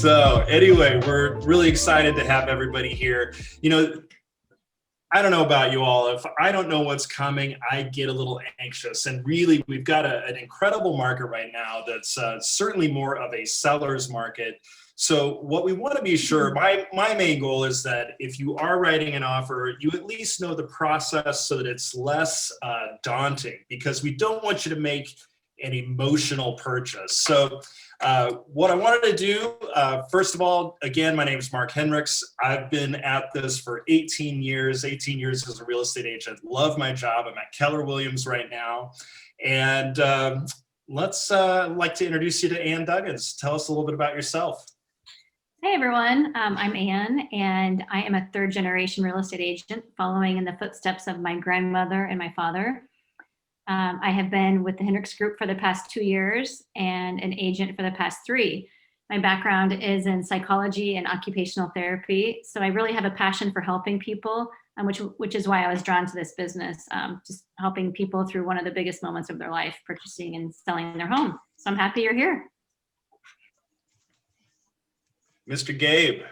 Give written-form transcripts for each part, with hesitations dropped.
So anyway, we're really excited to have everybody here. I don't know about you all. If I don't know what's coming, I get a little anxious. And really, we've got an incredible market right now that's certainly more of a seller's market. So what we want to be sure, my main goal is that if you are writing an offer, you at least know the process so that it's less daunting, because we don't want you to make an emotional purchase. So what I wanted to do, first of all, again, my name is Mark Hendricks. I've been at this for 18 years as a real estate agent. Love my job. I'm at Keller Williams right now. And let's like to introduce you to Ann Duggins. Tell us a little bit about yourself. Hey everyone, I'm Ann, and I am a third-generation real estate agent following in the footsteps of my grandmother and my father. I have been with the Hendricks Group for the past 2 years and an agent for the past 3. My background is in psychology and occupational therapy, so I really have a passion for helping people, which is why I was drawn to this business, just helping people through one of the biggest moments of their life, purchasing and selling their home. So I'm happy you're here. Mr. Gabe.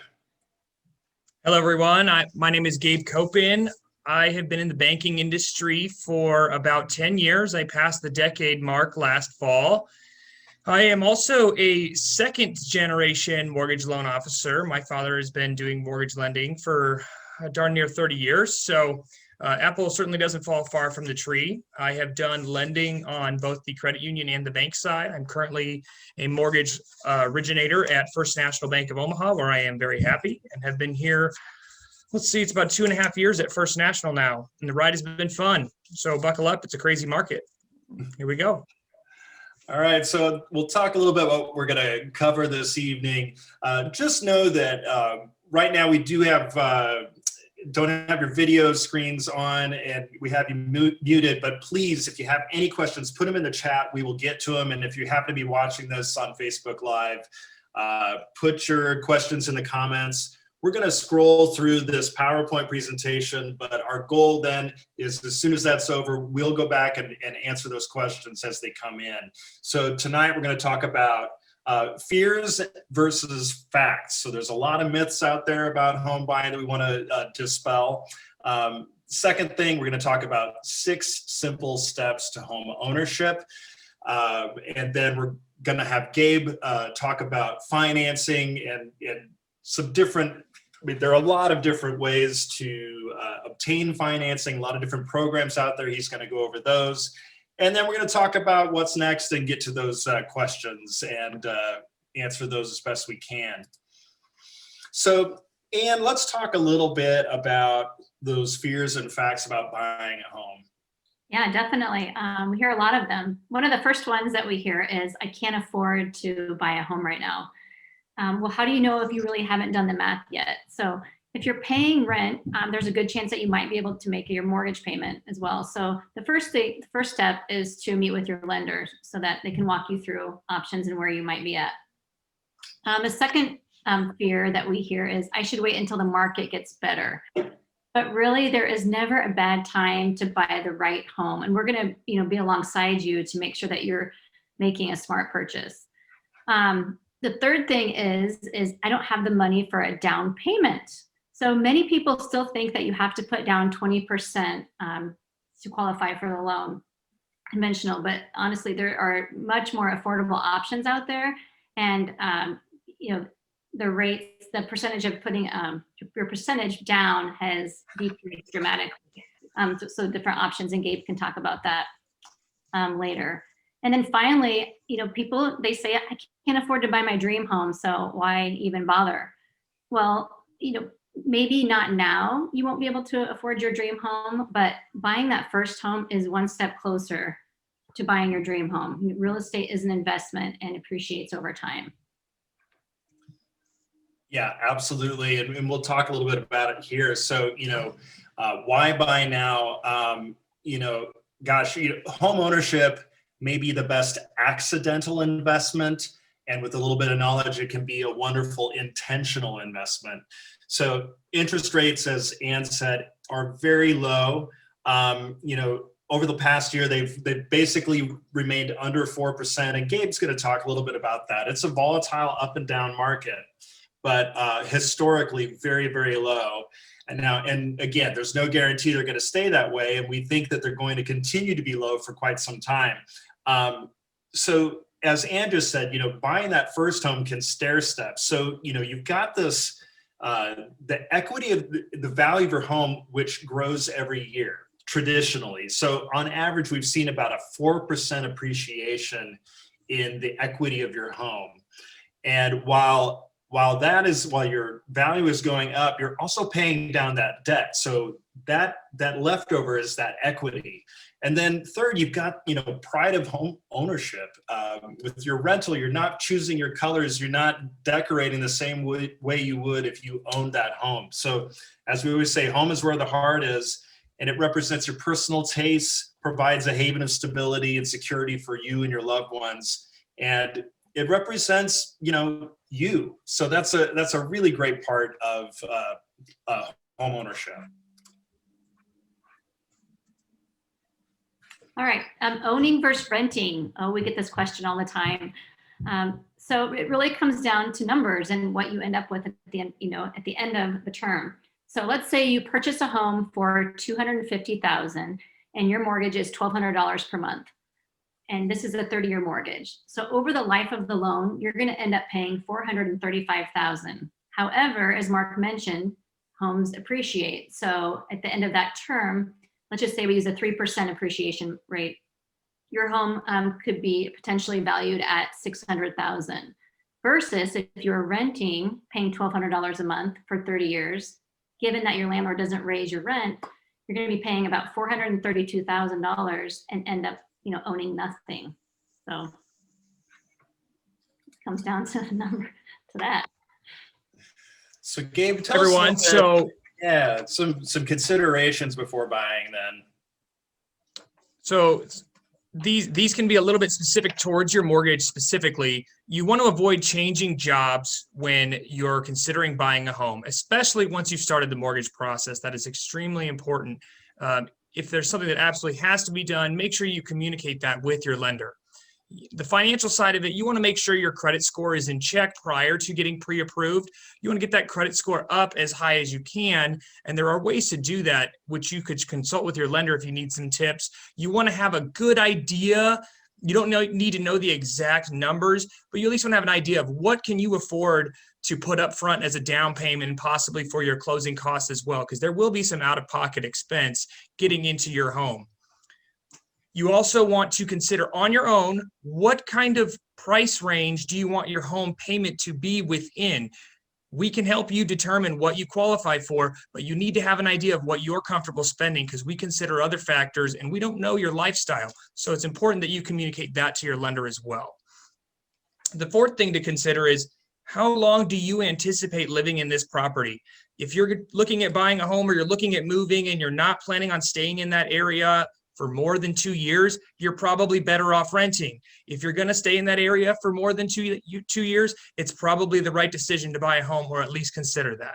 Hello, everyone. My name is Gabe Copin. I have been in the banking industry for about 10 years. I passed the decade mark last fall. I am also a second-generation mortgage loan officer. My father has been doing mortgage lending for darn near 30 years. So apple certainly doesn't fall far from the tree. I have done lending on both the credit union and the bank side. I'm currently a mortgage originator at First National Bank of Omaha, where I am very happy and have been here. Let's see, it's about 2.5 years at First National now, and the ride has been fun. So buckle up, it's a crazy market. Here we go. All right, so we'll talk a little bit about what we're gonna cover this evening. Just know that right now we do have, don't have your video screens on and we have you muted, but please, if you have any questions, put them in the chat. We will get to them. And if you happen to be watching this on Facebook Live, put your questions in the comments. We're going to scroll through this PowerPoint presentation, but our goal then is as soon as that's over, we'll go back and answer those questions as they come in. So tonight we're going to talk about fears versus facts. So there's a lot of myths out there about home buying that we want to dispel. Second thing, we're going to talk about 6 simple steps to home ownership. And then we're going to have Gabe talk about financing and some different, there are a lot of different ways to obtain financing, a lot of different programs out there. He's going to go over those. And then we're going to talk about what's next and get to those questions and answer those as best we can. So, Ann, let's talk a little bit about those fears and facts about buying a home. Yeah, definitely. We hear a lot of them. One of the first ones that we hear is, I can't afford to buy a home right now. Well, how do you know if you really haven't done the math yet? So if you're paying rent, there's a good chance that you might be able to make your mortgage payment as well. So the first step is to meet with your lender so that they can walk you through options and where you might be at. The second fear that we hear is, I should wait until the market gets better. But really, there is never a bad time to buy the right home. And we're going to be alongside you to make sure that you're making a smart purchase. The third thing is I don't have the money for a down payment. So many people still think that you have to put down 20% to qualify for the loan, conventional, but honestly, there are much more affordable options out there. And the rates, the percentage of putting your percentage down has decreased dramatically. So different options, and Gabe can talk about that later. And then finally, people, they say, I can't afford to buy my dream home, so why even bother? Well, maybe not now, you won't be able to afford your dream home, but buying that first home is one step closer to buying your dream home. Real estate is an investment and appreciates over time. Yeah, absolutely. And we'll talk a little bit about it here. So, why buy now? Home ownership may be the best accidental investment. And with a little bit of knowledge, it can be a wonderful intentional investment. So interest rates, as Ann said, are very low. over the past year, they've basically remained under 4%. And Gabe's going to talk a little bit about that. It's a volatile up and down market, but historically very, very low. And again, there's no guarantee they're going to stay that way. And we think that they're going to continue to be low for quite some time. So as Andrew said, buying that first home can stair step. So, you've got this, the equity of the value of your home, which grows every year traditionally. So on average, we've seen about a 4% appreciation in the equity of your home. And while your value is going up, you're also paying down that debt. So that leftover is that equity. And then third, you've got, pride of home ownership. With your rental, you're not choosing your colors. You're not decorating the same way you would if you owned that home. So as we always say, home is where the heart is, and it represents your personal tastes, provides a haven of stability and security for you and your loved ones. And it represents, you. So that's a really great part of home ownership. All right, owning versus renting. Oh, we get this question all the time. So it really comes down to numbers and what you end up with at the end, at the end of the term. So let's say you purchase a home for $250,000 and your mortgage is $1,200 per month. And this is a 30-year mortgage. So over the life of the loan, you're going to end up paying $435,000. However, as Mark mentioned, homes appreciate. So at the end of that term, let's just say we use a 3% appreciation rate. Your home could be potentially valued at $600,000 versus if you're renting, paying $1,200 a month for 30 years, given that your landlord doesn't raise your rent, you're going to be paying about $432,000 and end up, owning nothing. So it comes down to the number to that. So Gabe, tell everyone. us some considerations before buying then. So these can be a little bit specific towards your mortgage specifically. You want to avoid changing jobs when you're considering buying a home, especially once you've started the mortgage process. That is extremely important. If there's something that absolutely has to be done, make sure you communicate that with your lender. The financial side of it, you want to make sure your credit score is in check prior to getting pre-approved. You want to get that credit score up as high as you can. And there are ways to do that, which you could consult with your lender if you need some tips. You want to have a good idea. You don't need to know the exact numbers, but you at least want to have an idea of what can you afford to put up front as a down payment and possibly for your closing costs as well, because there will be some out-of-pocket expense getting into your home. You also want to consider on your own, what kind of price range do you want your home payment to be within? We can help you determine what you qualify for, but you need to have an idea of what you're comfortable spending because we consider other factors and we don't know your lifestyle. So it's important that you communicate that to your lender as well. The fourth thing to consider is how long do you anticipate living in this property? If you're looking at buying a home or you're looking at moving and you're not planning on staying in that area for more than 2 years, you're probably better off renting. If you're going to stay in that area for more than 2 years, it's probably the right decision to buy a home or at least consider that.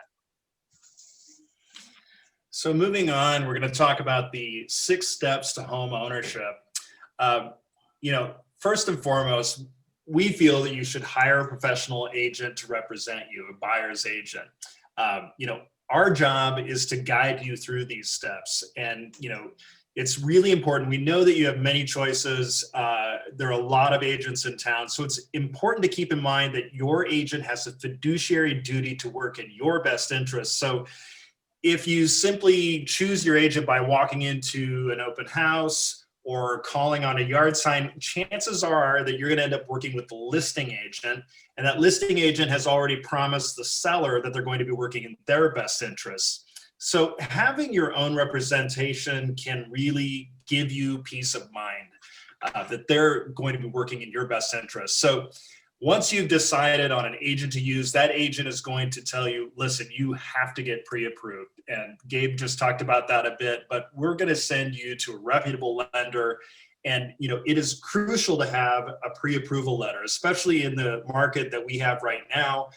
So moving on, we're going to talk about the 6 steps to home ownership. First and foremost, we feel that you should hire a professional agent to represent you, a buyer's agent. Our job is to guide you through these steps. And, it's really important. We know that you have many choices. There are a lot of agents in town. So it's important to keep in mind that your agent has a fiduciary duty to work in your best interest. So if you simply choose your agent by walking into an open house or calling on a yard sign, chances are that you're going to end up working with the listing agent. And that listing agent has already promised the seller that they're going to be working in their best interests. So having your own representation can really give you peace of mind that they're going to be working in your best interest. So once you've decided on an agent to use, that agent is going to tell you, listen, you have to get pre-approved. And Gabe just talked about that a bit, but we're going to send you to a reputable lender. And, it is crucial to have a pre-approval letter, especially in the market that we have right now.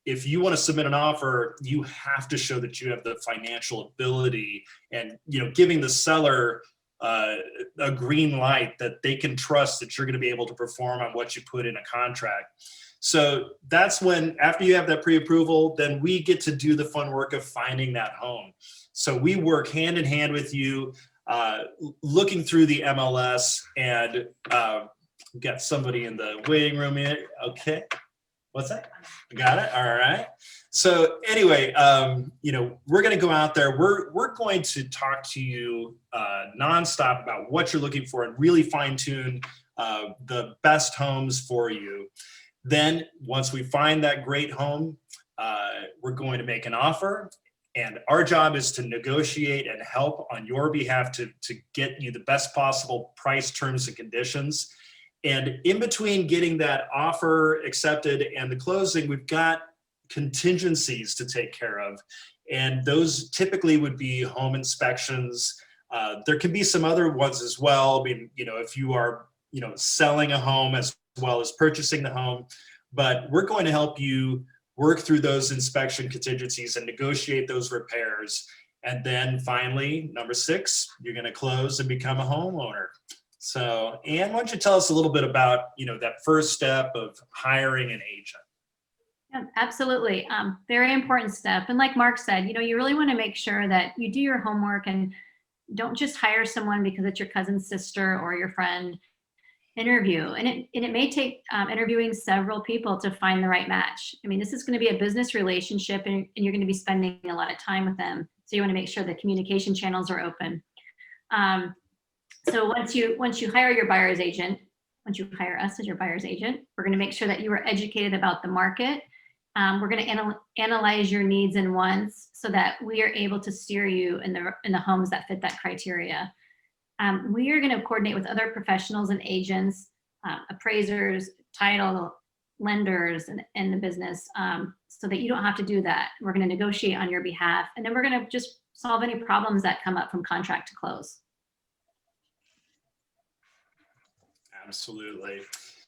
If you want to submit an offer, you have to show that you have the financial ability and, giving the seller a green light that they can trust that you're going to be able to perform on what you put in a contract. So that's when, after you have that pre-approval, then we get to do the fun work of finding that home. So we work hand in hand with you, looking through the MLS, and got somebody in the waiting room here. Okay. What's that? Got it. All right. So anyway, we're going to go out there. We're going to talk to you nonstop about what you're looking for and really fine tune the best homes for you. Then once we find that great home, we're going to make an offer, and our job is to negotiate and help on your behalf to get you the best possible price, terms, and conditions. And in between getting that offer accepted and the closing, we've got contingencies to take care of. And those typically would be home inspections. There can be some other ones as well. I mean, if you are, selling a home as well as purchasing the home, but we're going to help you work through those inspection contingencies and negotiate those repairs. And then finally, number 6, you're going to close and become a homeowner. So, Ann, why don't you tell us a little bit about, that first step of hiring an agent? Yeah, absolutely. Very important step. And like Mark said, you really want to make sure that you do your homework and don't just hire someone because it's your cousin's sister or your friend. Interview. And it may take interviewing several people to find the right match. I mean, this is going to be a business relationship, and you're going to be spending a lot of time with them. So you want to make sure the communication channels are open. So once you hire your buyer's agent, once you hire us as your buyer's agent, we're going to make sure that you are educated about the market. We're going to analyze your needs and wants so that we are able to steer you in the homes that fit that criteria. We are going to coordinate with other professionals and agents, appraisers, title, lenders in the business, so that you don't have to do that. We're going to negotiate on your behalf, and then we're going to just solve any problems that come up from contract to close. Absolutely.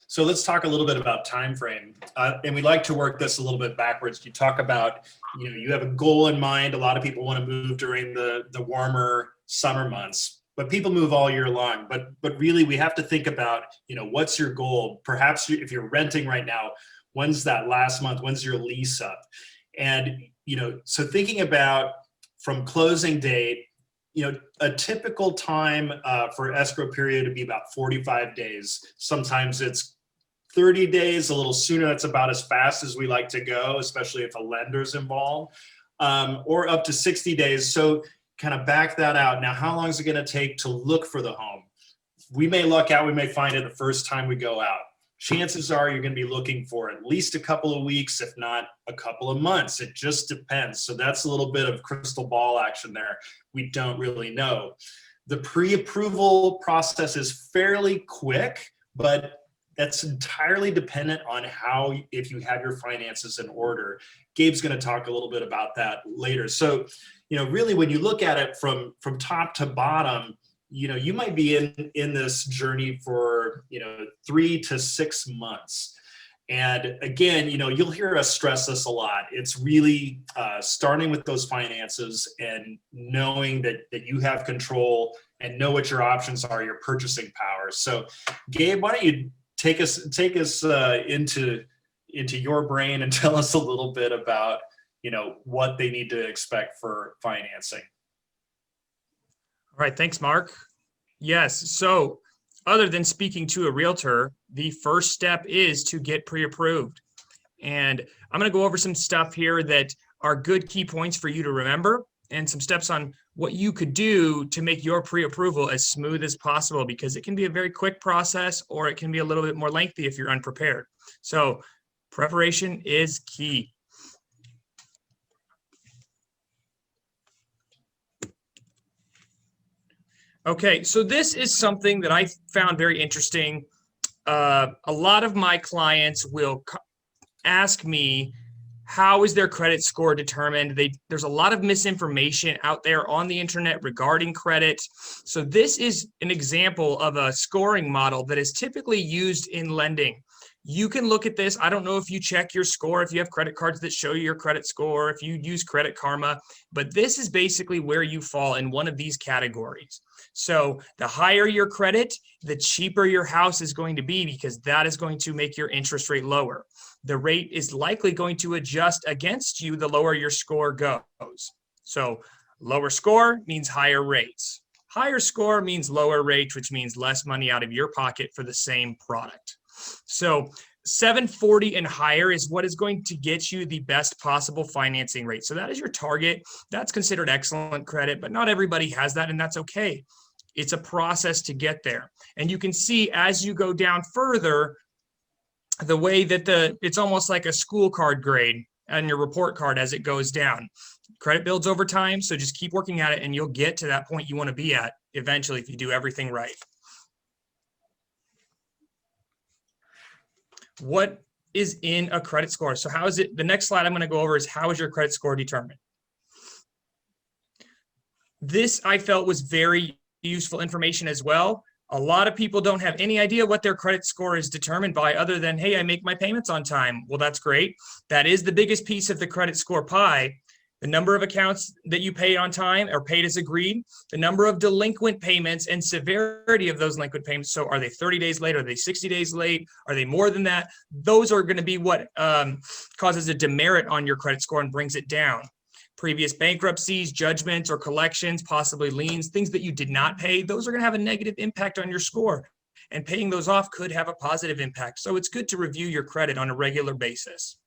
So let's talk a little bit about time frame, and we like to work this a little bit backwards. You talk about, you have a goal in mind. A lot of people want to move during the warmer summer months. But people move all year long. But really, we have to think about, what's your goal? Perhaps if you're renting right now, when's that last month? When's your lease up? And, so thinking about from closing date, a typical time for escrow period would be about 45 days. Sometimes it's 30 days, a little sooner. That's about as fast as we like to go, especially if a lender's involved, or up to 60 days. So kind of back that out. Now, how long is it going to take to look for the home? We may luck out. We may find it the first time we go out. Chances are you're going to be looking for at least a couple of weeks, if not a couple of months. It just depends. So that's a little bit of crystal ball action there. We don't really know. The pre-approval process is fairly quick, but that's entirely dependent on if you have your finances in order. Gabe's going to talk a little bit about that later. So, really, when you look at it from top to bottom, you might be in this journey for, 3 to 6 months. And again, you'll hear us stress this a lot. It's really starting with those finances and knowing that you have control and know what your options are, your purchasing power. So, Gabe, why don't you take us into your brain and tell us a little bit about what they need to expect for financing. All right, thanks, Mark. Yes, so other than speaking to a realtor, the first step is to get pre-approved. And I'm going to go over some stuff here that are good key points for you to remember, and some steps on what you could do to make your pre-approval as smooth as possible, because it can be a very quick process, or it can be a little bit more lengthy if you're unprepared. So preparation is key. Okay, so this is something that I found very interesting. A lot of my clients will ask me, how is their credit score determined? There's a lot of misinformation out there on the internet regarding credit. So this is an example of a scoring model that is typically used in lending. you can look at this. I don't know if you check your score, if you have credit cards that show you your credit score, if you use Credit Karma, but this is basically where you fall in one of these categories. So the higher your credit, the cheaper your house is going to be, because that is going to make your interest rate lower. The rate is likely going to adjust against you the lower your score goes. So lower score means higher rates. Higher score means lower rates, which means less money out of your pocket for the same product. So 740 and higher is what is going to get you the best possible financing rate. So that is your target. That's considered excellent credit, but not everybody has that, and that's okay. It's a process to get there. And you can see as you go down further, the way that it's almost like a school card grade on your report card as it goes down. Credit builds over time, so just keep working at it and you'll get to that point you want to be at eventually if you do everything right. What is in a credit score? So how is it, the next slide I'm going to go over is how is your credit score determined? This I felt was very useful information as well. A lot of people don't have any idea what their credit score is determined by other than, hey, I make my payments on time. Well, that's great. That is the biggest piece of the credit score pie. The number of accounts that you pay on time or paid as agreed, the number of delinquent payments and severity of those delinquent payments. So are they 30 days late? Are they 60 days late? Are they more than that? Those are going to be what causes a demerit on your credit score and brings it down. Previous bankruptcies, judgments, or collections, possibly liens, things that you did not pay, those are going to have a negative impact on your score. And paying those off could have a positive impact. So it's good to review your credit on a regular basis.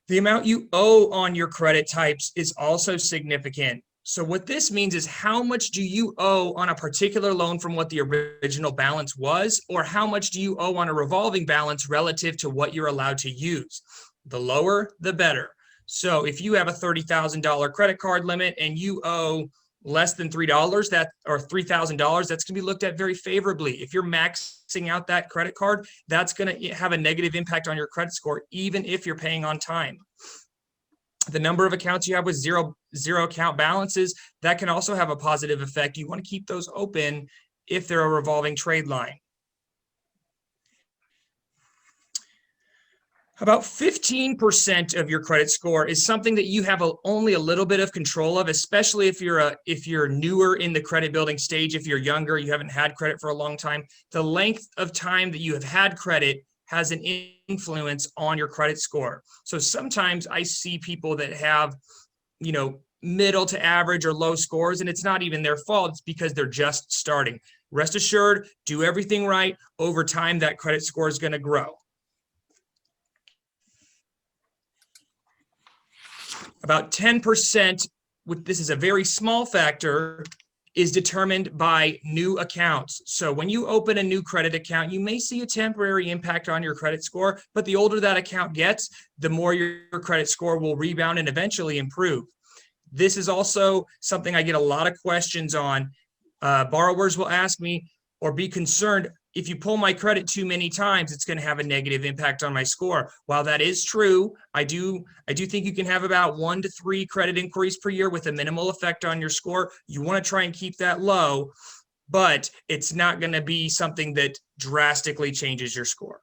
The amount you owe on your credit types is also significant. So what this means is how much do you owe on a particular loan from what the original balance was, or how much do you owe on a revolving balance relative to what you're allowed to use? The lower, the better. So if you have a $30,000 credit card limit and you owe less than $3 or $3,000, that's going to be looked at very favorably. If you're maxing out that credit card, that's going to have a negative impact on your credit score, even if you're paying on time. The number of accounts you have with zero account balances, that can also have a positive effect. You want to keep those open if they're a revolving trade line. About 15% of your credit score is something that you have only a little bit of control of, especially if you're newer in the credit building stage. If you're younger, you haven't had credit for a long time. The length of time that you have had credit has an influence on your credit score. So sometimes I see people that have, middle to average or low scores, and it's not even their fault. It's because they're just starting. Rest assured, do everything right. Over time, that credit score is going to grow. About 10%, this is a very small factor, is determined by new accounts. So when you open a new credit account, you may see a temporary impact on your credit score, but the older that account gets, the more your credit score will rebound and eventually improve. This is also something I get a lot of questions on. Borrowers will ask me or be concerned, if you pull my credit too many times, it's going to have a negative impact on my score. While that is true, I do think you can have about 1 to 3 credit inquiries per year with a minimal effect on your score. You want to try and keep that low, but it's not going to be something that drastically changes your score.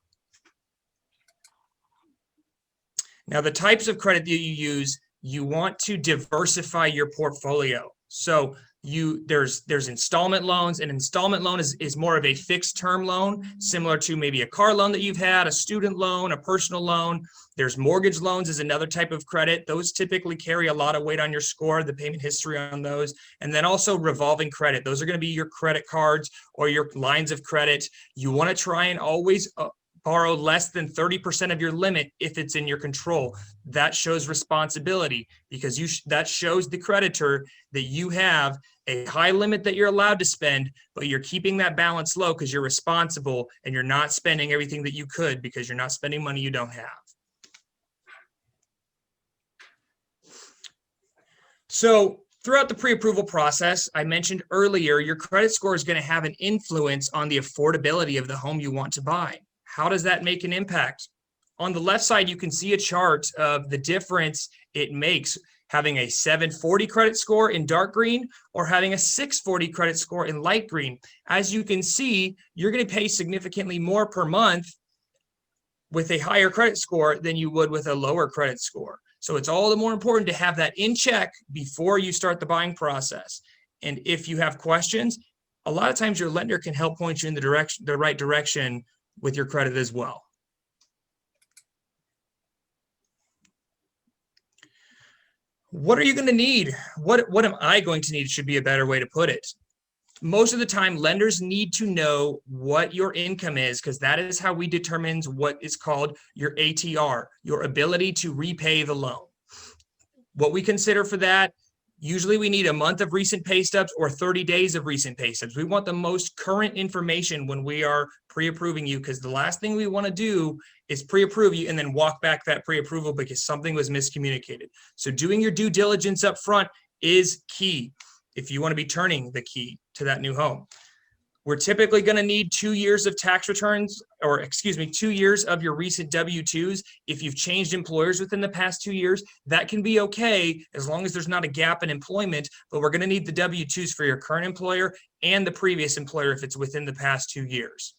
Now, the types of credit that you use, you want to diversify your portfolio. So there's installment loans. An installment loan is more of a fixed term loan, similar to maybe a car loan that you've had, a student loan, a personal loan. There's mortgage loans is another type of credit. Those typically carry a lot of weight on your score, the payment history on those. And then also revolving credit. Those are going to be your credit cards or your lines of credit. You want to try and always borrow less than 30% of your limit if it's in your control. That shows responsibility, because that shows the creditor that you have a high limit that you're allowed to spend, but you're keeping that balance low because you're responsible and you're not spending everything that you could because you're not spending money you don't have. So throughout the pre-approval process, I mentioned earlier, your credit score is going to have an influence on the affordability of the home you want to buy. How does that make an impact? On the left side, you can see a chart of the difference it makes. having a 740 credit score in dark green or having a 640 credit score in light green. As you can see, you're going to pay significantly more per month with a higher credit score than you would with a lower credit score. So it's all the more important to have that in check before you start the buying process. And if you have questions, a lot of times your lender can help point you in the right direction with your credit as well. What are you going to need? What am I going to need should be a better way to put it. Most of the time, lenders need to know what your income is, because that is how we determine what is called your ATR, your ability to repay the loan. What we consider for that, usually we need a month of recent pay stubs or 30 days of recent pay stubs. We want the most current information when we are pre-approving you, because the last thing we want to do is pre-approve you and then walk back that pre-approval because something was miscommunicated. So doing your due diligence up front is key if you want to be turning the key to that new home. We're typically going to need 2 years of tax returns, or excuse me, 2 years of your recent W-2s. If you've changed employers within the past 2 years, that can be okay as long as there's not a gap in employment, but we're going to need the W-2s for your current employer and the previous employer if it's within the past 2 years.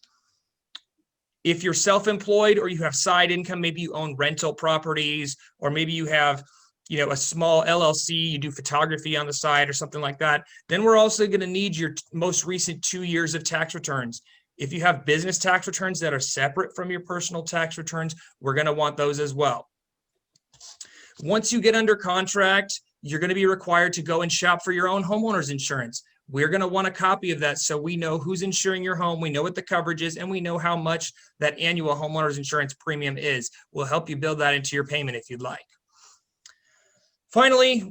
If you're self-employed or you have side income, maybe you own rental properties, or maybe you have a small LLC, you do photography on the side or something like that, then we're also going to need your most recent 2 years of tax returns. If you have business tax returns that are separate from your personal tax returns, we're going to want those as well. Once you get under contract, you're going to be required to go and shop for your own homeowner's insurance. We're going to want a copy of that so we know who's insuring your home, we know what the coverage is, and we know how much that annual homeowner's insurance premium is. We'll help you build that into your payment if you'd like. Finally,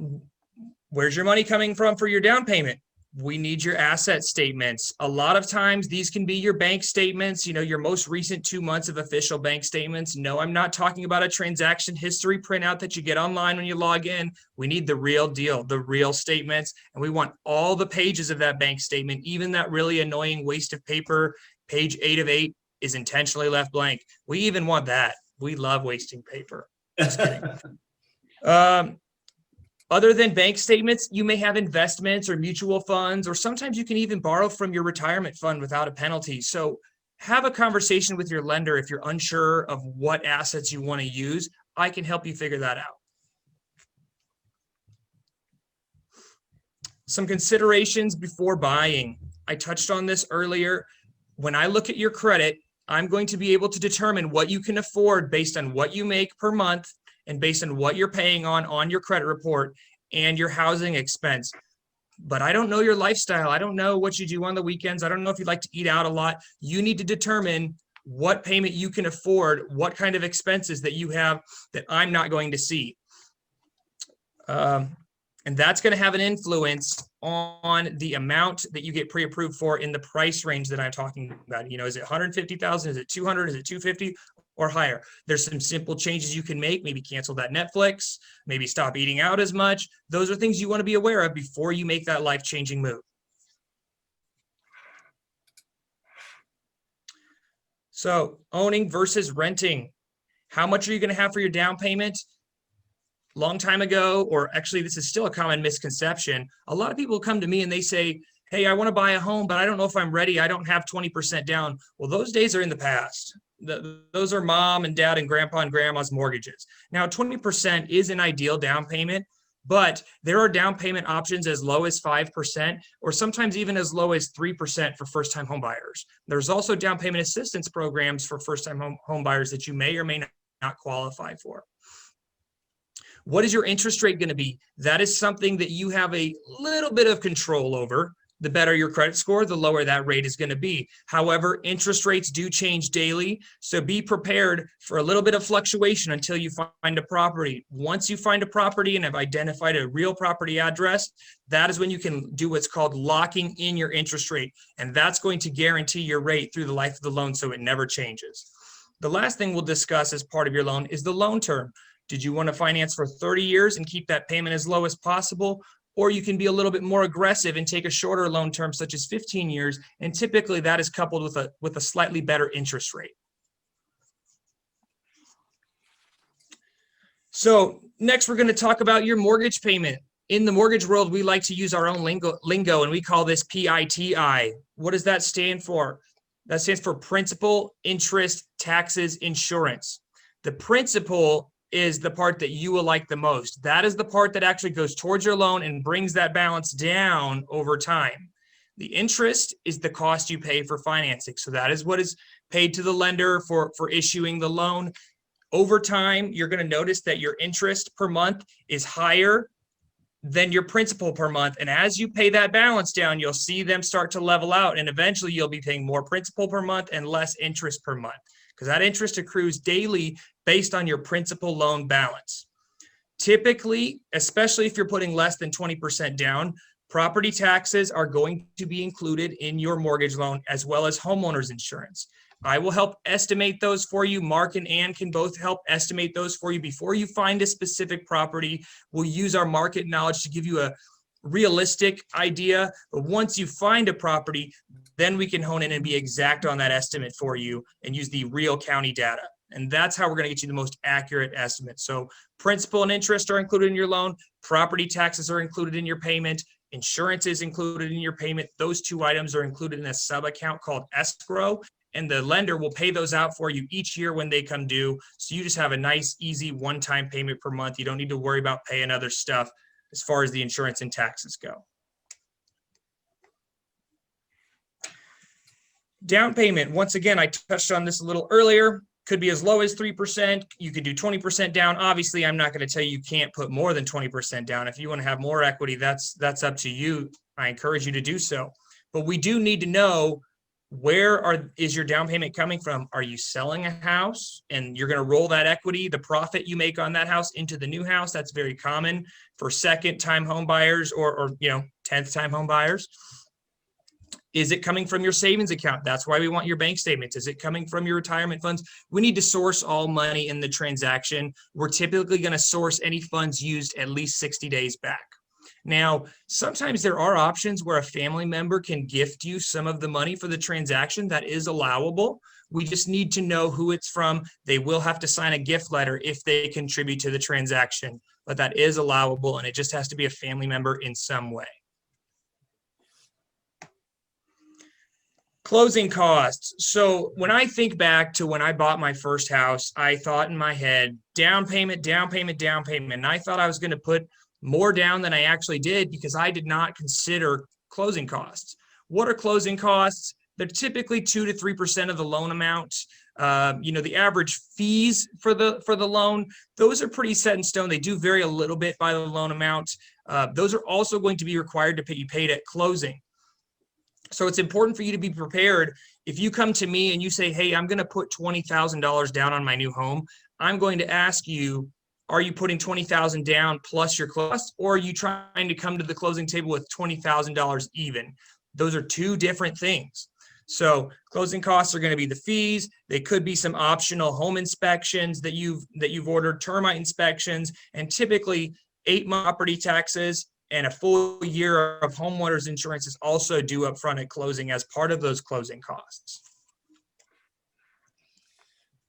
where's your money coming from for your down payment? We need your asset statements. A lot of times these can be your bank statements, your most recent 2 months of official bank statements. No, I'm not talking about a transaction history printout that you get online when you log in. We need the real deal, the real statements, and we want all the pages of that bank statement. Even that really annoying waste of paper, page 8 of 8 is intentionally left blank. We even want that. We love wasting paper. Just kidding. Other than bank statements, you may have investments or mutual funds, or sometimes you can even borrow from your retirement fund without a penalty. So have a conversation with your lender if you're unsure of what assets you want to use. I can help you figure that out. Some considerations before buying. I touched on this earlier. When I look at your credit, I'm going to be able to determine what you can afford based on what you make per month and based on what you're paying on your credit report and your housing expense. But I don't know your lifestyle. I don't know what you do on the weekends. I don't know if you like to eat out a lot. You need to determine what payment you can afford, what kind of expenses that you have that I'm not going to see. And that's going to have an influence on the amount that you get pre-approved for in the price range that I'm talking about. Is it 150,000? Is it 200? Is it 250? Or higher? There's some simple changes you can make. Maybe cancel that Netflix, maybe stop eating out as much. Those are things you want to be aware of before you make that life-changing move. So owning versus renting. How much are you going to have for your down payment? Long time ago, or actually this is still a common misconception, a lot of people come to me and they say, hey, I want to buy a home, but I don't know if I'm ready. I don't have 20% down. Well, those days are in the past. Those are mom and dad and grandpa and grandma's mortgages. Now, 20% is an ideal down payment, but there are down payment options as low as 5%, or sometimes even as low as 3% for first-time home buyers. There's also down payment assistance programs for first-time home buyers that you may or may not qualify for. What is your interest rate going to be? That is something that you have a little bit of control over. The better your credit score, the lower that rate is going to be. However, interest rates do change daily, so be prepared for a little bit of fluctuation until you find a property. Once you find a property and have identified a real property address, that is when you can do what's called locking in your interest rate, and that's going to guarantee your rate through the life of the loan so it never changes. The last thing we'll discuss as part of your loan is the loan term. Did you want to finance for 30 years and keep that payment as low as possible? Or you can be a little bit more aggressive and take a shorter loan term, such as 15 years, and typically that is coupled with a slightly better interest rate. So Next, we're going to talk about your mortgage payment. In the mortgage world, we like to use our own lingo, and we call this PITI. What does that stand for? That stands for principal, interest, taxes, insurance. The principal is the part that you will like the most. That is the part that actually goes towards your loan and brings that balance down over time. The interest is the cost you pay for financing. So that is what is paid to the lender for issuing the loan. Over time, you're going to notice that your interest per month is higher than your principal per month. And as you pay that balance down, you'll see them start to level out. And eventually you'll be paying more principal per month and less interest per month, because that interest accrues daily based on your principal loan balance. Typically, especially if you're putting less than 20% down, property taxes are going to be included in your mortgage loan, as well as homeowners insurance. I will help estimate those for you. Mark and Ann can both help estimate those for you before you find a specific property. We'll use our market knowledge to give you a realistic idea. But once you find a property, then we can hone in and be exact on that estimate for you and use the real county data. And that's how we're going to get you the most accurate estimate. So principal and interest are included in your loan. Property taxes are included in your payment. Insurance is included in your payment. Those two items are included in a sub account called escrow. And the lender will pay those out for you each year when they come due. So you just have a nice, easy one-time payment per month. You don't need to worry about paying other stuff as far as the insurance and taxes go. Down payment, once again, I touched on this a little earlier, could be as low as 3%. You could do 20% down. Obviously, I'm not going to tell you can't put more than 20% down. If you want to have more equity, that's up to you. I encourage you to do so. But we do need to know, where is your down payment coming from? Are you selling a house and you're going to roll that equity, the profit you make on that house, into the new house? That's very common for second-time home buyers or 10th-time home buyers. Is it coming from your savings account? That's why we want your bank statements. Is it coming from your retirement funds? We need to source all money in the transaction. We're typically going to source any funds used at least 60 days back. Now, sometimes there are options where a family member can gift you some of the money for the transaction. That is allowable. We just need to know who it's from. They will have to sign a gift letter if they contribute to the transaction, but that is allowable, and it just has to be a family member in some way. Closing costs. So when I think back to when I bought my first house, I thought in my head, down payment, down payment, down payment. And I thought I was going to put more down than I actually did because I did not consider closing costs. What are closing costs? They're typically 2 to 3% of the loan amount. The average fees for the loan, those are pretty set in stone. They do vary a little bit by the loan amount. Those are also going to be required to be paid at closing. So it's important for you to be prepared. If you come to me and you say, hey, I'm going to put $20,000 down on my new home, I'm going to ask you, are you putting $20,000 down plus your cost, or are you trying to come to the closing table with $20,000 even? Those are two different things. So closing costs are going to be the fees. They could be some optional home inspections that you've ordered, termite inspections, and typically 8-month property taxes and a full year of homeowners insurance is also due up front at closing as part of those closing costs.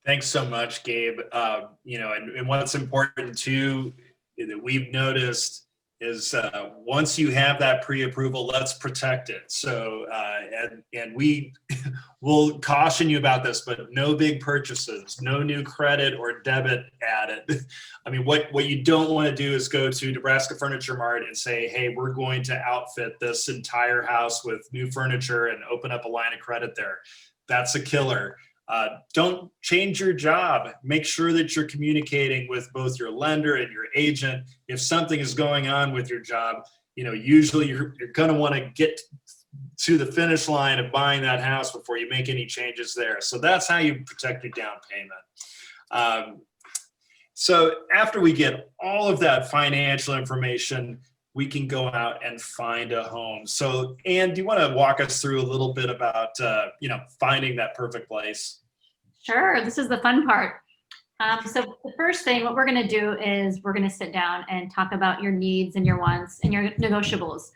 Thanks so much, Gabe. And what's important too that we've noticed is once you have that pre-approval, let's protect it. So, and we will caution you about this, but no big purchases, no new credit or debit added. I mean, what you don't want to do is go to Nebraska Furniture Mart and say, hey, we're going to outfit this entire house with new furniture and open up a line of credit there. That's a killer. Don't change your job. Make sure that you're communicating with both your lender and your agent. If something is going on with your job, usually you're going to want to get to the finish line of buying that house before you make any changes there. So that's how you protect your down payment. So after we get all of that financial information, we can go out and find a home. So, Ann, do you want to walk us through a little bit about, finding that perfect place? Sure, this is the fun part. So the first thing, what we're going to do is we're going to sit down and talk about your needs and your wants and your negotiables,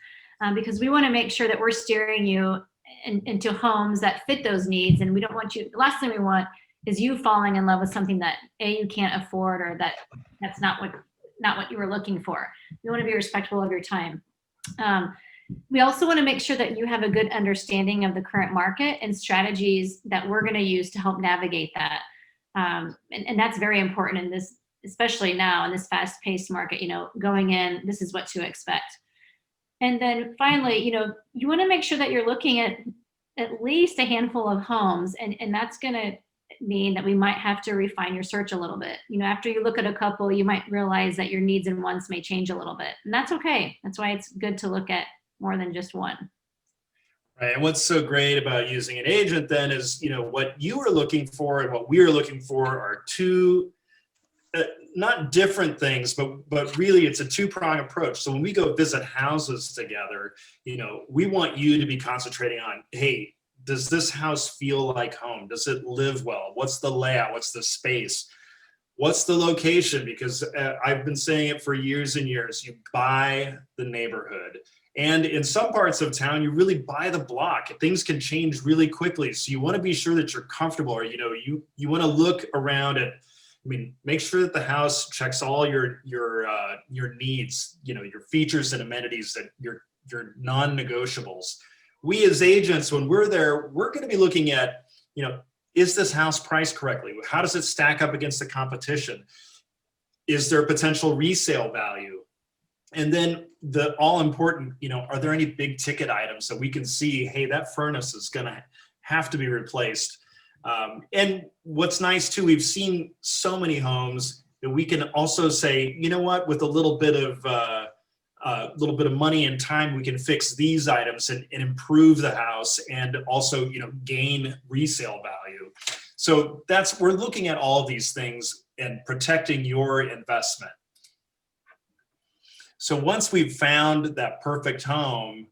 because we want to make sure that we're steering you into homes that fit those needs. And we don't want you, the last thing we want is you falling in love with something that you can't afford, or that's not what not what you were looking for. You want to be respectful of your time. We also want to make sure that you have a good understanding of the current market and strategies that we're going to use to help navigate that. And that's very important in this, especially now in this fast-paced market, going in, this is what to expect. And then finally, you want to make sure that you're looking at least a handful of homes, and that's going to mean that we might have to refine your search a little bit. After you look at a couple, you might realize that your needs and wants may change a little bit, and that's okay. That's why it's good to look at more than just one. Right. And what's so great about using an agent then is, what you are looking for and what we are looking for are two, not different things, but really it's a two-pronged approach. So when we go visit houses together, we want you to be concentrating on, hey, does this house feel like home? Does it live well? What's the layout? What's the space? What's the location? Because I've been saying it for years and years, you buy the neighborhood. And in some parts of town, you really buy the block. Things can change really quickly. So you want to be sure that you're comfortable, or, you want to look around at, make sure that the house checks all your needs, your features and amenities, that your non-negotiables. We as agents, when we're there, we're going to be looking at, is this house priced correctly? How does it stack up against the competition? Is there potential resale value? And then the all important, are there any big ticket items that we can see, hey, that furnace is going to have to be replaced? And what's nice too, we've seen so many homes that we can also say, you know what, with a little bit of money and time, we can fix these items and improve the house, and also, gain resale value. So we're looking at all these things and protecting your investment. So once we've found that perfect home,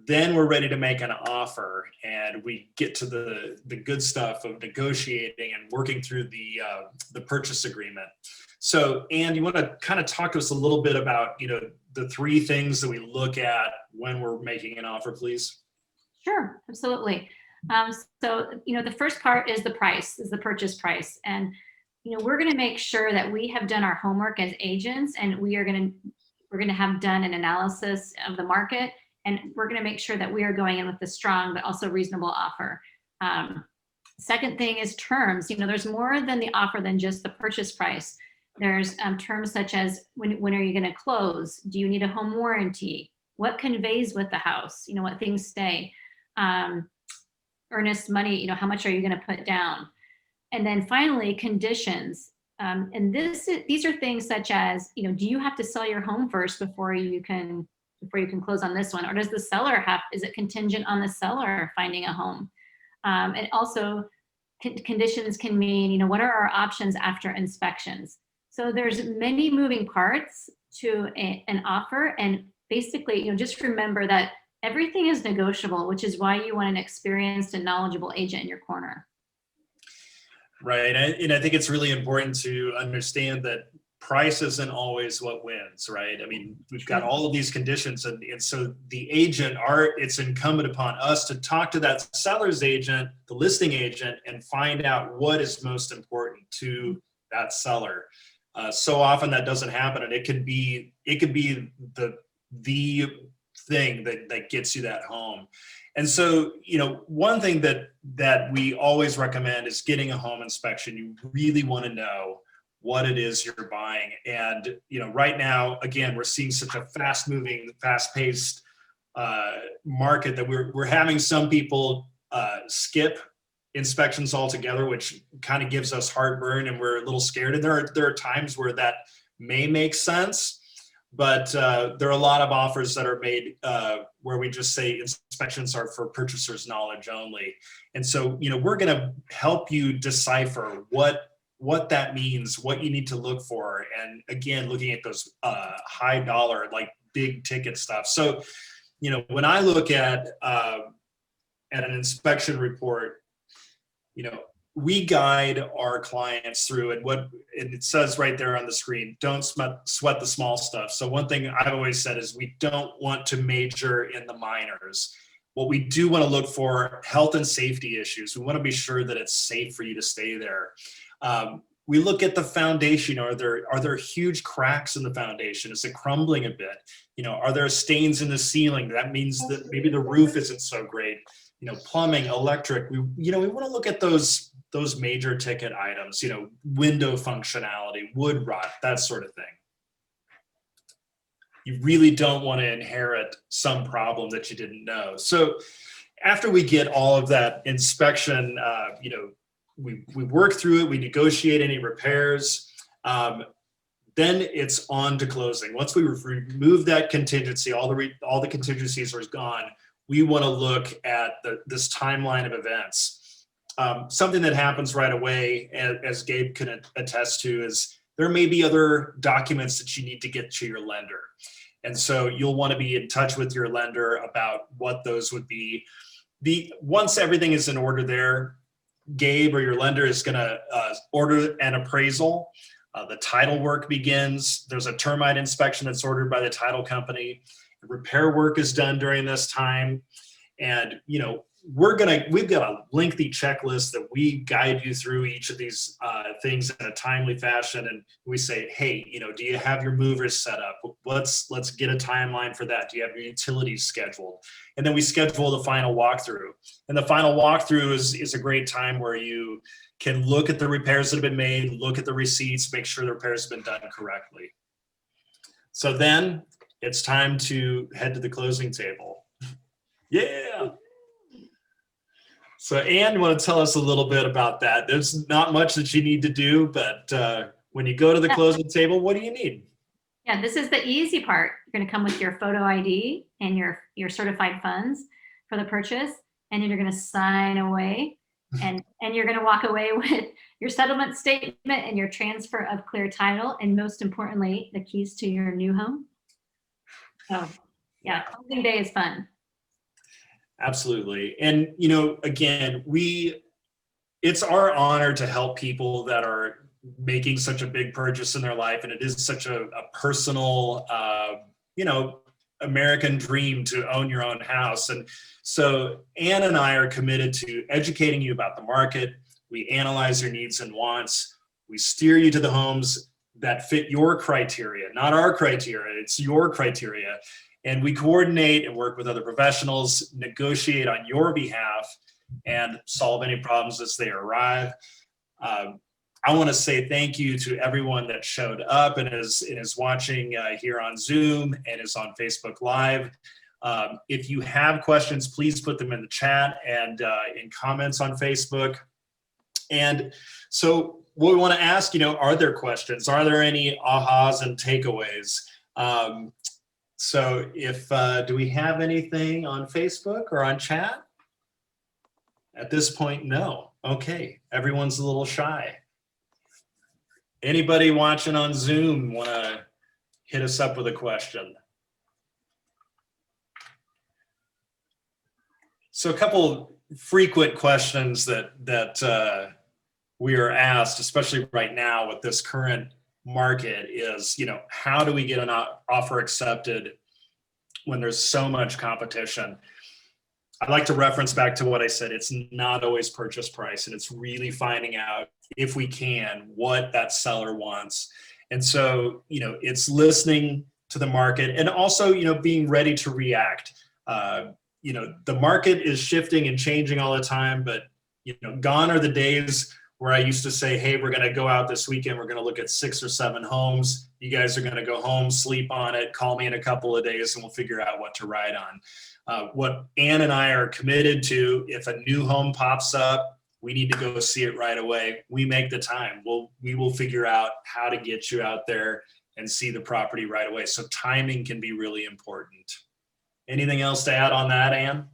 then we're ready to make an offer, and we get to the good stuff of negotiating and working through the purchase agreement. So, Ann, you want to kind of talk to us a little bit about, the three things that we look at when we're making an offer, please? Sure, absolutely. So, the first part is the price, is the purchase price. And, we're going to make sure that we have done our homework as agents, and we're going to have done an analysis of the market, and we're going to make sure that we are going in with a strong but also reasonable offer. Second thing is terms. There's more than the offer than just the purchase price. There's terms such as when are you going to close? Do you need a home warranty? What conveys with the house? What things stay? Earnest money, how much are you going to put down? And then finally, conditions. And these are things such as, do you have to sell your home first before you can close on this one? Or does the seller is it contingent on the seller finding a home? And also conditions can mean, what are our options after inspections? So there's many moving parts to an offer. And basically, just remember that everything is negotiable, which is why you want an experienced and knowledgeable agent in your corner. Right. And I think it's really important to understand that price isn't always what wins, right? We've got all of these conditions, and so the agent, it's incumbent upon us to talk to that seller's agent, the listing agent, and find out what is most important to that seller. So often that doesn't happen, and it could be the thing that gets you that home. And so, one thing that we always recommend is getting a home inspection. You really want to know what it is you're buying. And, right now, again, we're seeing such a fast-moving, fast-paced market that we're having some people skip inspections altogether, which kind of gives us heartburn, and we're a little scared. And there are times where that may make sense, but there are a lot of offers that are made where we just say inspections are for purchasers' knowledge only. And so, we're going to help you decipher what that means, what you need to look for, and again, looking at those high dollar, like big ticket stuff. So, when I look at an inspection report, we guide our clients through it. And it says right there on the screen, don't sweat the small stuff. So one thing I've always said is we don't want to major in the minors. What we do want to look for, health and safety issues. We want to be sure that it's safe for you to stay there. We look at the foundation. Are there huge cracks in the foundation? Is it crumbling a bit? Are there stains in the ceiling? That means that maybe the roof isn't so great. Plumbing, electric. We want to look at those major ticket items. Window functionality, wood rot, that sort of thing. You really don't want to inherit some problem that you didn't know. So after we get all of that inspection, we work through it, we negotiate any repairs, then it's on to closing. Once we remove that contingency, all the contingencies are gone, we want to look at this timeline of events. Something that happens right away, as Gabe can attest to, is there may be other documents that you need to get to your lender. And so you'll want to be in touch with your lender about what those would be. Once everything is in order there, Gabe or your lender is going to order an appraisal. The title work begins. There's a termite inspection that's ordered by the title company. The repair work is done during this time. And, we've got a lengthy checklist that we guide you through each of these things in a timely fashion. And we say, hey, do you have your movers set up? Let's get a timeline for that. Do you have your utilities scheduled? And then we schedule the final walkthrough. And the final walkthrough is a great time where you can look at the repairs that have been made, look at the receipts, make sure the repairs have been done correctly. So then it's time to head to the closing table. Yeah. So Ann, you want to tell us a little bit about that? There's not much that you need to do, but when you go to the closing table, what do you need? Yeah, this is the easy part. You're going to come with your photo ID and your certified funds for the purchase, and then you're going to sign away, and you're going to walk away with your settlement statement and your transfer of clear title, and most importantly, the keys to your new home. So yeah, closing day is fun. Absolutely. And, again, it's our honor to help people that are making such a big purchase in their life. And it is such a personal, American dream to own your own house. And so Ann and I are committed to educating you about the market. We analyze your needs and wants. We steer you to the homes that fit your criteria, not our criteria. It's your criteria. And we coordinate and work with other professionals, negotiate on your behalf, and solve any problems as they arrive. I want to say thank you to everyone that showed up and is watching here on Zoom and is on Facebook Live. If you have questions, please put them in the chat and in comments on Facebook. And so what we want to ask, are there questions? Are there any ahas and takeaways? So do we have anything on Facebook or on chat? At this point, no. Okay, everyone's a little shy. Anybody watching on Zoom want to hit us up with a question? So a couple frequent questions that we are asked, especially right now with this current market, is, how do we get an offer accepted when there's so much competition? I'd like to reference back to what I said. It's not always purchase price, and it's really finding out, if we can, what that seller wants. And so, it's listening to the market and also, being ready to react. The market is shifting and changing all the time, but, gone are the days where I used to say, hey, we're going to go out this weekend. We're going to look at 6 or 7 homes. You guys are going to go home, sleep on it, call me in a couple of days, and we'll figure out what to ride on. What Ann and I are committed to, if a new home pops up, we need to go see it right away. We make the time. We will figure out how to get you out there and see the property right away. So timing can be really important. Anything else to add on that, Ann?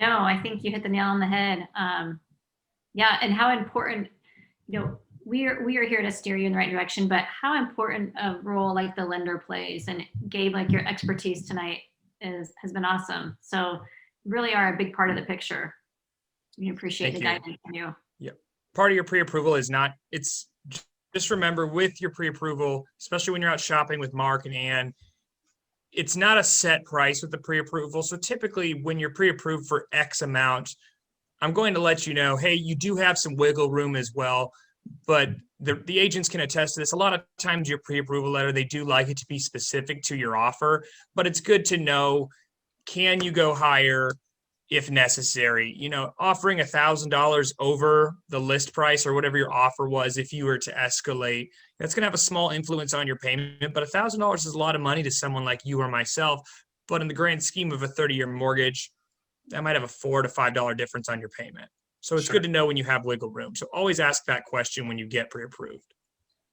No, I think you hit the nail on the head. Yeah, and how important, we are here to steer you in the right direction, but how important a role like the lender plays. And Gabe, like your expertise tonight has been awesome. So really are a big part of the picture. We appreciate the guidance from you. Yeah. Part of your pre-approval is not, it's just remember with your pre-approval, especially when you're out shopping with Mark and Ann, it's not a set price with the pre-approval. So typically when you're pre-approved for X amount, I'm going to let you know, hey, you do have some wiggle room as well. but the agents can attest to this. A lot of times your pre-approval letter, they do like it to be specific to your offer, but it's good to know, can you go higher if necessary? You know, offering $1,000 over the list price or whatever your offer was, if you were to escalate, that's going to have a small influence on your payment, but $1,000 is a lot of money to someone like you or myself. But in the grand scheme of a 30-year mortgage, that might have a $4 to $5 difference on your payment. So it's good to know when you have wiggle room. So always ask that question when you get pre-approved.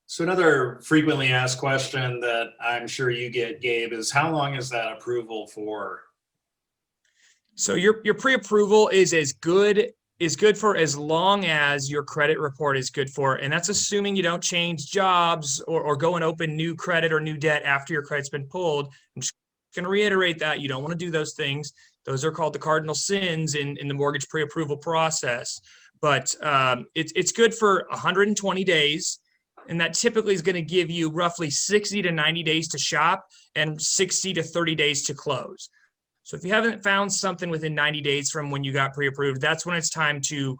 So another frequently asked question that I'm sure you get, Gabe, is how long is that approval for? So your pre-approval is good for as long as your credit report is good for, and that's assuming you don't change jobs or go and open new credit or new debt after your credit's been pulled. I'm just going to reiterate that you don't want to do those things. Those are called the cardinal sins in the mortgage pre-approval process. But it's good for 120 days, and that typically is going to give you roughly 60 to 90 days to shop and 60 to 30 days to close. So if you haven't found something within 90 days from when you got pre-approved, that's when it's time to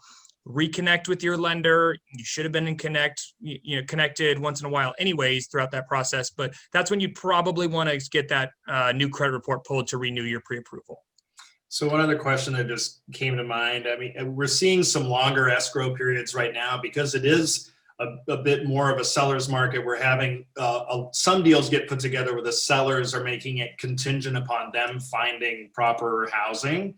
reconnect with your lender. You should have been connected once in a while anyways throughout that process, but that's when you probably want to get that new credit report pulled to renew your pre-approval. So one other question that just came to mind, I mean, we're seeing some longer escrow periods right now because it is a bit more of a seller's market. We're having some deals get put together where the sellers are making it contingent upon them finding proper housing.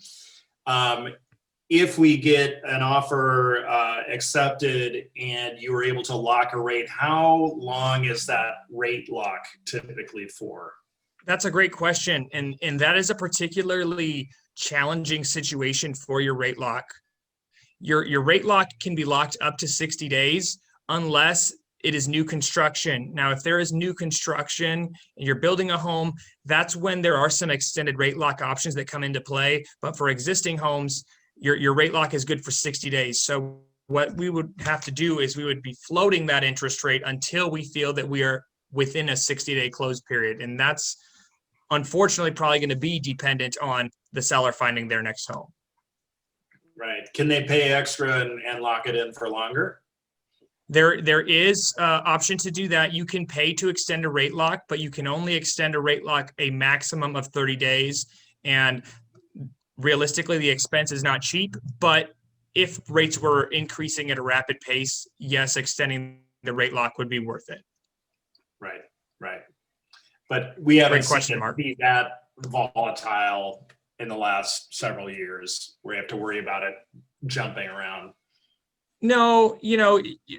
If we get an offer accepted and you were able to lock a rate, how long is that rate lock typically for? That's a great question. And that is a particularly challenging situation for your rate lock. Your rate lock can be locked up to 60 days unless it is new construction. Now, if there is new construction and you're building a home, that's when there are some extended rate lock options that come into play. But for existing homes, your rate lock is good for 60 days. So what we would have to do is we would be floating that interest rate until we feel that we are within a 60-day close period. And that's unfortunately probably going to be dependent on the seller finding their next home. Right. Can they pay extra and lock it in for longer? There is option to do that. You can pay to extend a rate lock, but you can only extend a rate lock a maximum of 30 days. And realistically, the expense is not cheap, but if rates were increasing at a rapid pace, yes, extending the rate lock would be worth it. Right, right. But we haven't seen it be that volatile in the last several years where you have to worry about it jumping around. No,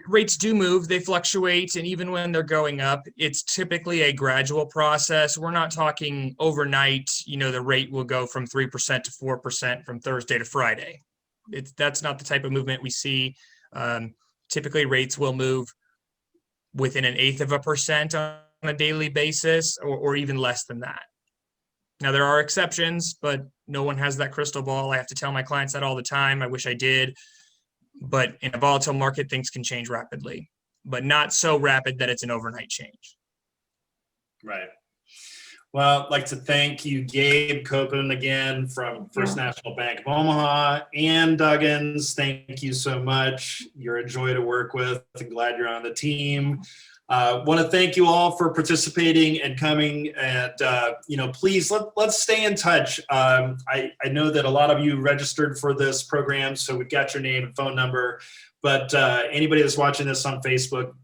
rates do move, they fluctuate, and even when they're going up, it's typically a gradual process. We're not talking overnight, the rate will go from 3% to 4% from Thursday to Friday. That's not the type of movement we see. Typically, rates will move within 1/8% on a daily basis or even less than that. Now, there are exceptions, but no one has that crystal ball. I have to tell my clients that all the time. I wish I did. But in a volatile market, things can change rapidly, but not so rapid that it's an overnight change. Right. Well, I'd like to thank you, Gabe Kopin, again from First National Bank of Omaha, and Duggins. Thank you so much. You're a joy to work with. I'm glad you're on the team. Want to thank you all for participating and coming, and please let's stay in touch. I know that a lot of you registered for this program, so we've got your name and phone number, but anybody that's watching this on Facebook,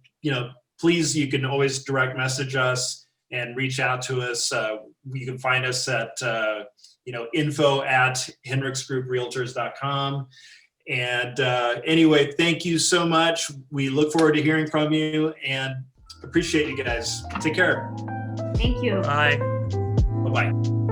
please, you can always direct message us and reach out to us. You can find us at info@hendricksgrouprealtors.com. And anyway, thank you so much. We look forward to hearing from you and appreciate you guys. Take care. Thank you. Bye. Bye-bye.